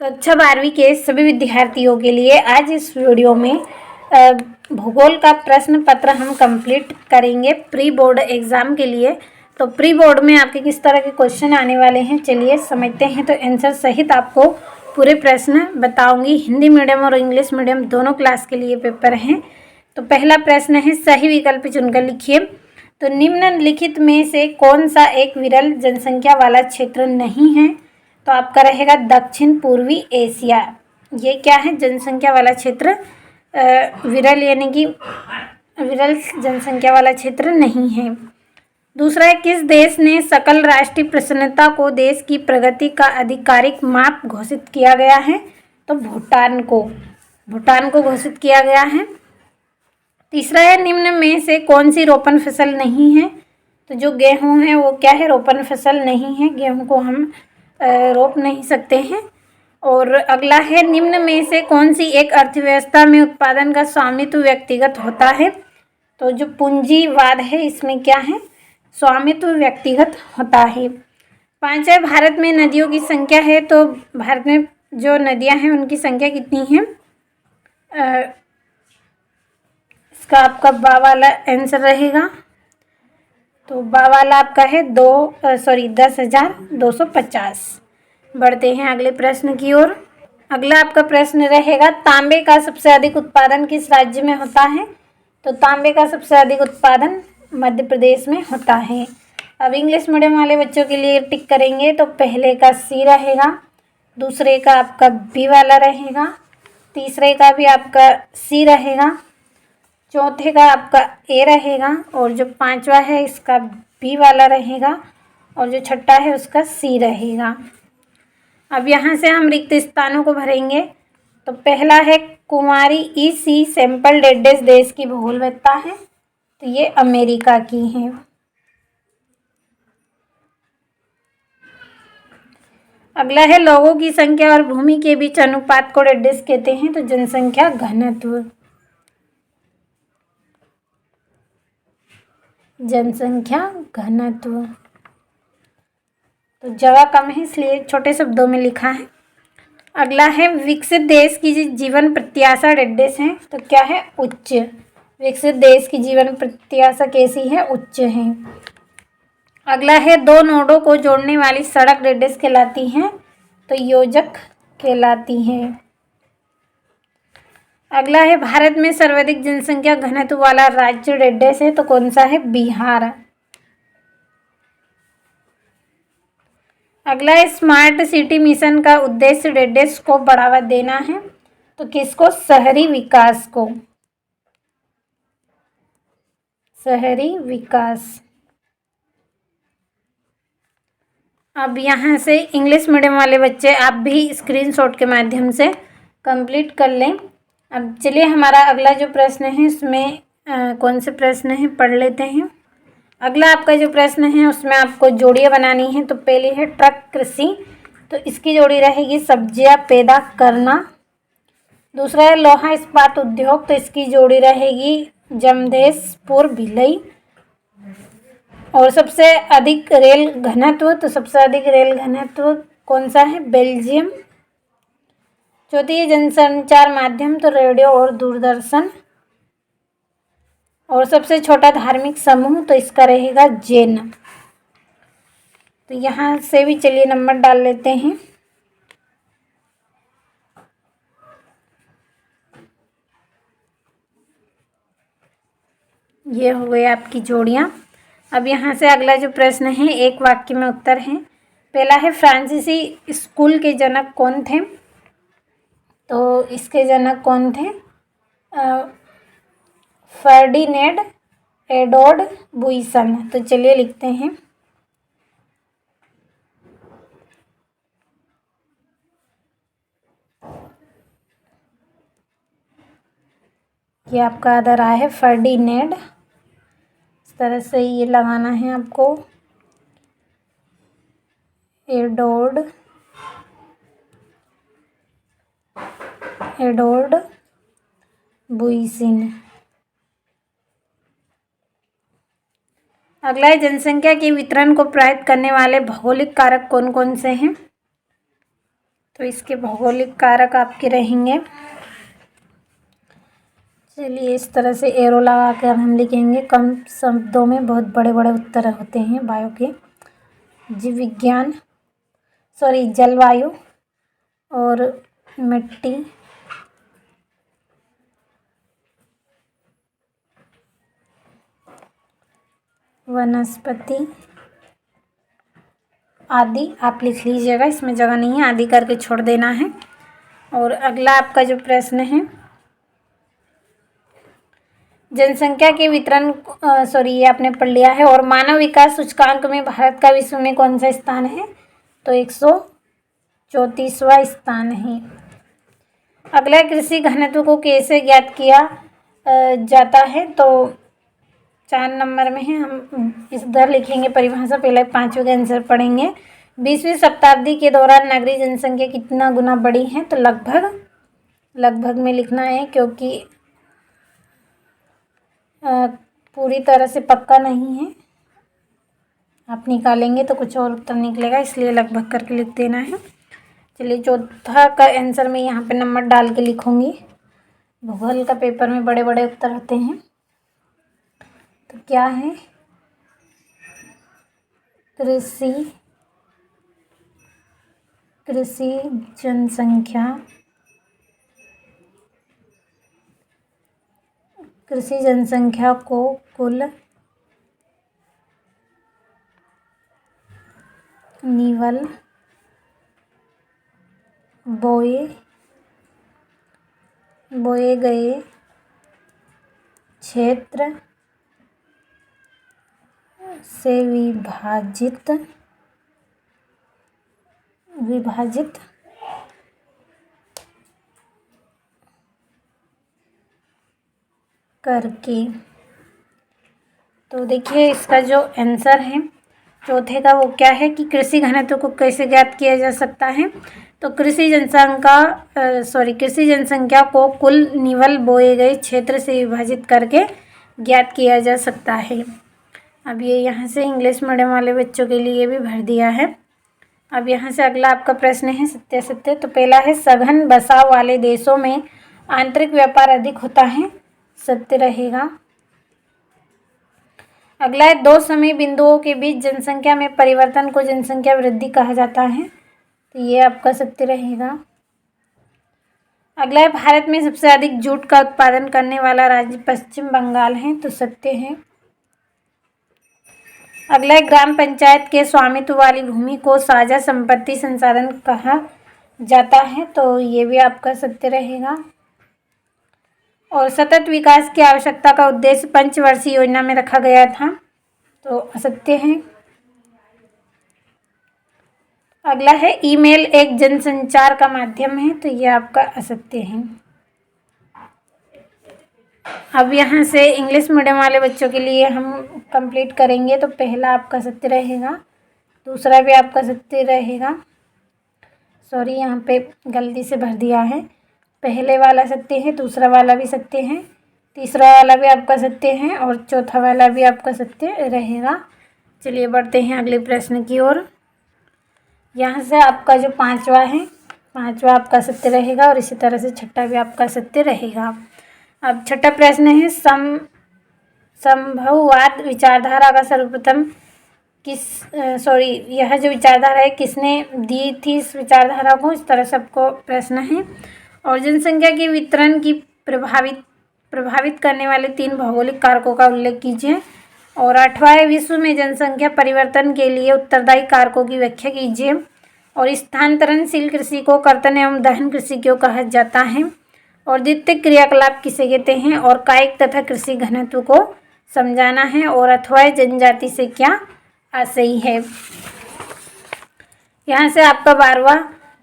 कक्षा 12वीं के सभी विद्यार्थियों के लिए आज इस वीडियो में भूगोल का प्रश्न पत्र हम कंप्लीट करेंगे प्री बोर्ड एग्ज़ाम के लिए। तो प्री बोर्ड में आपके किस तरह के क्वेश्चन आने वाले हैं, चलिए समझते हैं। तो आंसर सहित आपको पूरे प्रश्न बताऊंगी। हिंदी मीडियम और इंग्लिश मीडियम दोनों क्लास के लिए पेपर हैं। तो पहला प्रश्न है, सही विकल्प चुनकर लिखिए। तो निम्नलिखित में से कौन सा एक विरल जनसंख्या वाला क्षेत्र नहीं है? तो आपका रहेगा दक्षिण पूर्वी एशिया। ये क्या है? जनसंख्या वाला क्षेत्र विरल, यानी कि विरल जनसंख्या वाला क्षेत्र नहीं है। दूसरा है, किस देश ने सकल राष्ट्रीय प्रसन्नता को देश की प्रगति का आधिकारिक माप घोषित किया गया है? तो भूटान को घोषित किया गया है। तीसरा है, निम्न में से कौन सी रोपण फसल नहीं है? तो जो गेहूं है वो क्या है? रोपण फसल नहीं है। गेहूं को हम रोप नहीं सकते हैं। और अगला है, निम्न में से कौन सी एक अर्थव्यवस्था में उत्पादन का स्वामित्व व्यक्तिगत होता है? तो जो पूंजीवाद है इसमें क्या है? स्वामित्व व्यक्तिगत होता है। पांचवा, भारत में नदियों की संख्या है। तो भारत में जो नदियां हैं उनकी संख्या कितनी है? इसका आपका बा वाला आंसर रहेगा। तो बा वाला आपका है 10,250। बढ़ते हैं अगले प्रश्न की ओर। अगला आपका प्रश्न रहेगा, तांबे का सबसे अधिक उत्पादन किस राज्य में होता है? तो तांबे का सबसे अधिक उत्पादन मध्य प्रदेश में होता है। अब इंग्लिश मीडियम वाले बच्चों के लिए टिक करेंगे। तो पहले का सी रहेगा, दूसरे का आपका बी वाला रहेगा, तीसरे का भी आपका सी रहेगा, चौथे का आपका ए रहेगा, और जो पांचवा है इसका बी वाला रहेगा, और जो छठा है उसका सी रहेगा। अब यहाँ से हम रिक्त स्थानों को भरेंगे। तो पहला है, कुमारी ई सी सैंपल डेडेस देश की भूगोलवेत्ता है। तो ये अमेरिका की है। अगला है, लोगों की संख्या और भूमि के बीच अनुपात को डेडेस कहते हैं। तो जनसंख्या घनत्व। तो जगह कम है इसलिए छोटे शब्दों में लिखा है। अगला है, विकसित देश की जीवन प्रत्याशा डेडेस है। तो क्या है? उच्च। विकसित देश की जीवन प्रत्याशा कैसी है? उच्च है। अगला है, दो नोडों को जोड़ने वाली सड़क डेडेस कहलाती है। तो योजक कहलाती है। अगला है, भारत में सर्वाधिक जनसंख्या घनत्व वाला राज्य डेडेस है। तो कौन सा है? बिहार। अगला है, स्मार्ट सिटी मिशन का उद्देश्य डेडेस को बढ़ावा देना है। तो किसको? शहरी विकास को। शहरी विकास। अब यहाँ से इंग्लिश मीडियम वाले बच्चे आप भी स्क्रीनशॉट के माध्यम से कंप्लीट कर लें। अब चलिए हमारा अगला जो प्रश्न है उसमें कौन से प्रश्न हैं पढ़ लेते हैं। अगला आपका जो प्रश्न है उसमें आपको जोड़ियाँ बनानी है। तो पहली है, ट्रक कृषि। तो इसकी जोड़ी रहेगी सब्जियां पैदा करना। दूसरा है, लोहा इस्पात उद्योग। तो इसकी जोड़ी रहेगी जमशेदपुर भिलई। और सबसे अधिक रेल घनत्व। तो सबसे अधिक रेल घनत्व कौन सा है? बेल्जियम। चौथी है, जनसंचार माध्यम। तो रेडियो और दूरदर्शन। और सबसे छोटा धार्मिक समूह। तो इसका रहेगा जैन। तो यहाँ से भी चलिए नंबर डाल लेते हैं। ये हो गई आपकी जोड़ियाँ। अब यहाँ से अगला जो प्रश्न है एक वाक्य में उत्तर है। पहला है, फ्रांसीसी स्कूल के जनक कौन थे? तो इसके जनक कौन थे? Ferdinand Edouard Buisson. तो चलिए लिखते हैं। ये आपका आधा रहा है फर्डिनेंड। इस तरह से ये लगाना है आपको, एडोर्ड बुइसन। अगला है, जनसंख्या के वितरण को प्रभावित करने वाले भौगोलिक कारक कौन कौन से हैं? तो इसके भौगोलिक कारक आपके रहेंगे, चलिए इस तरह से एरो लगा कर हम लिखेंगे। कम शब्दों में बहुत बड़े बड़े उत्तर होते हैं बायो के। जीव विज्ञान, जलवायु और मिट्टी, वनस्पति आदि आप लिख लीजिएगा, इसमें जगह नहीं है, आदि करके छोड़ देना है। और अगला आपका जो प्रश्न है, जनसंख्या के वितरण ये आपने पढ़ लिया है। और मानव विकास सूचकांक में भारत का विश्व में कौन सा स्थान है? तो 134वां स्थान है। अगला कृषि घनत्व को कैसे ज्ञात किया जाता है? तो 4 नंबर में है, हम इधर लिखेंगे परिभाषा, पहले 5वें का आंसर पढ़ेंगे। 20वीं शताब्दी के दौरान नगरीय जनसंख्या कितना गुना बढ़ी है? तो लगभग में लिखना है, क्योंकि पूरी तरह से पक्का नहीं है। आप निकालेंगे तो कुछ और उत्तर निकलेगा, इसलिए लगभग करके लिख देना है। चलिए चौथा का आंसर मैं यहाँ पे नंबर डाल के लिखूँगी। भूगोल का पेपर में बड़े बड़े उत्तर होते हैं। तो क्या है? कृषि जनसंख्या को कुल निवल बोए गए क्षेत्र से विभाजित करके। तो देखिए इसका जो आंसर है चौथे का, वो क्या है कि कृषि घनत्व को कैसे ज्ञात किया जा सकता है? तो कृषि जनसंख्या को कुल निवल बोए गए क्षेत्र से विभाजित करके ज्ञात किया जा सकता है। अब ये यहाँ से इंग्लिश मीडियम वाले बच्चों के लिए भी भर दिया है। अब यहाँ से अगला आपका प्रश्न है सत्य। तो पहला है, सघन बसाव वाले देशों में आंतरिक व्यापार अधिक होता है, सत्य रहेगा। अगला है, 2 समय बिंदुओं के बीच जनसंख्या में परिवर्तन को जनसंख्या वृद्धि कहा जाता है, तो ये आपका सत्य रहेगा। अगला है, भारत में सबसे अधिक जूट का उत्पादन करने वाला राज्य पश्चिम बंगाल है, तो सत्य है। अगला है, ग्राम पंचायत के स्वामित्व वाली भूमि को साझा संपत्ति संसाधन कहा जाता है, तो ये भी आपका सत्य रहेगा। और सतत विकास की आवश्यकता का उद्देश्य पंचवर्षीय योजना में रखा गया था, तो असत्य है। अगला है, ईमेल एक जनसंचार का माध्यम है, तो ये आपका असत्य है। अब यहाँ से इंग्लिश मीडियम वाले बच्चों के लिए हम कंप्लीट करेंगे। तो पहला आपका सत्य रहेगा, दूसरा भी आपका सत्य रहेगा। यहाँ पे गलती से भर दिया है, पहले वाला सत्य है, दूसरा वाला भी सत्य है, तीसरा वाला भी आपका सत्य है और चौथा वाला भी आपका सत्य रहेगा। चलिए बढ़ते हैं अगले प्रश्न की ओर। यहाँ से आपका जो पांचवा आपका सत्य रहेगा और इसी तरह से छठा भी आपका सत्य रहेगा। अब छठा प्रश्न है, संभववाद विचारधारा का सर्वप्रथम यह जो विचारधारा है किसने दी थी इस विचारधारा को, इस तरह से आपको प्रश्न है। और जनसंख्या के वितरण की प्रभावित करने वाले 3 भौगोलिक कारकों का उल्लेख कीजिए। और 8वां है, विश्व में जनसंख्या परिवर्तन के लिए उत्तरदायी कारकों की व्याख्या कीजिए। और स्थानांतरणशील कृषि को कर्तन एवं दहन कृषि क्यों कहा जाता है। और द्वितीयक क्रियाकलाप किसे कहते हैं। और कायिक तथा कृषि घनत्व को समझाना है। और अथवा जनजाति से क्या आशय है। यहाँ से आपका 12वां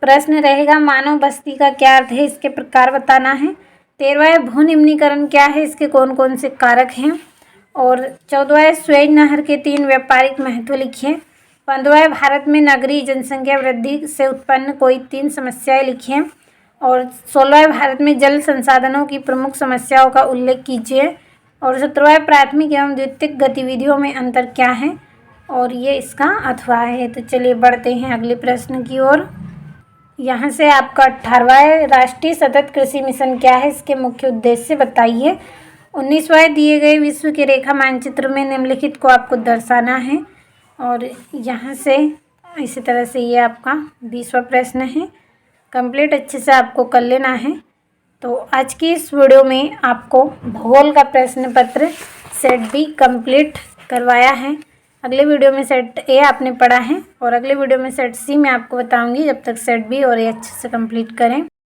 प्रश्न रहेगा, मानव बस्ती का क्या अर्थ है, इसके प्रकार बताना है। 13वां है, भू निम्नीकरण क्या है, इसके कौन कौन से कारक हैं। और 14वां है, स्वेज नहर के 3 व्यापारिक महत्व लिखिए। 15वां है, भारत में नगरीय जनसंख्या वृद्धि से उत्पन्न कोई 3 समस्याएं लिखिए। और 16वां है, भारत में जल संसाधनों की प्रमुख समस्याओं का उल्लेख कीजिए। और 17वां है, प्राथमिक एवं द्वितीयक गतिविधियों में अंतर क्या है। और ये इसका अथवा है। तो चलिए बढ़ते हैं अगले प्रश्न की ओर। यहाँ से आपका 18वां राष्ट्रीय सतत कृषि मिशन क्या है, इसके मुख्य उद्देश्य बताइए। 19वां दिए गए विश्व के रेखा मानचित्र में निम्नलिखित को आपको दर्शाना है। और यहाँ से इसी तरह से ये आपका 20वां प्रश्न है। कंप्लीट अच्छे से आपको कर लेना है। तो आज की इस वीडियो में आपको भूगोल का प्रश्न पत्र सेट बी कंप्लीट करवाया है। अगले वीडियो में सेट ए आपने पढ़ा है और अगले वीडियो में सेट सी मैं आपको बताऊंगी। जब तक सेट बी और ए अच्छे से कंप्लीट करें।